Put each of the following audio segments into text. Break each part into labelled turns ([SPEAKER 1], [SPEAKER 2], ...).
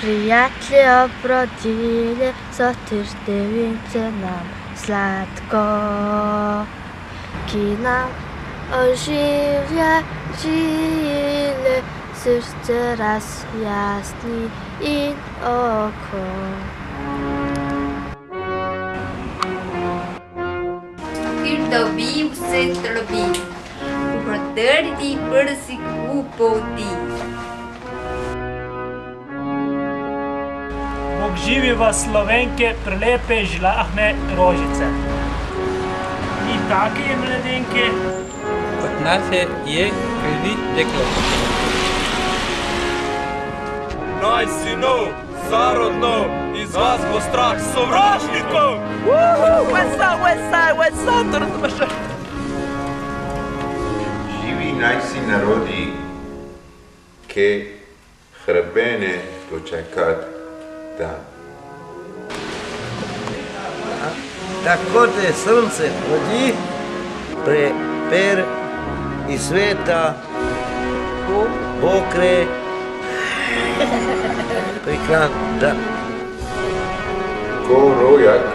[SPEAKER 1] Приятели обродили, затрте винце нам sladko, ki nam oživlja žile, srce razjasni in oko.
[SPEAKER 2] Kjer dobi vse trobi, prodrti prsik v poti.
[SPEAKER 3] Bog živi vas Slovenke, prelepe žlahne rožice. In take mladenke.
[SPEAKER 4] Od nas je kredit teklo.
[SPEAKER 5] Naj sinov, zarodno, iz vas bo strah sovražnikov!
[SPEAKER 6] Živi naj si narodi, ki hrbene dočekat dan.
[SPEAKER 7] Tako te sonce hodi, preper iz sveta, pokre, prikranta.
[SPEAKER 6] Ko rojak,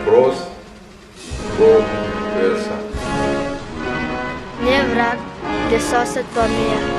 [SPEAKER 6] prost, Bog versa.
[SPEAKER 1] Ne vrag, gdje sosed pa mir.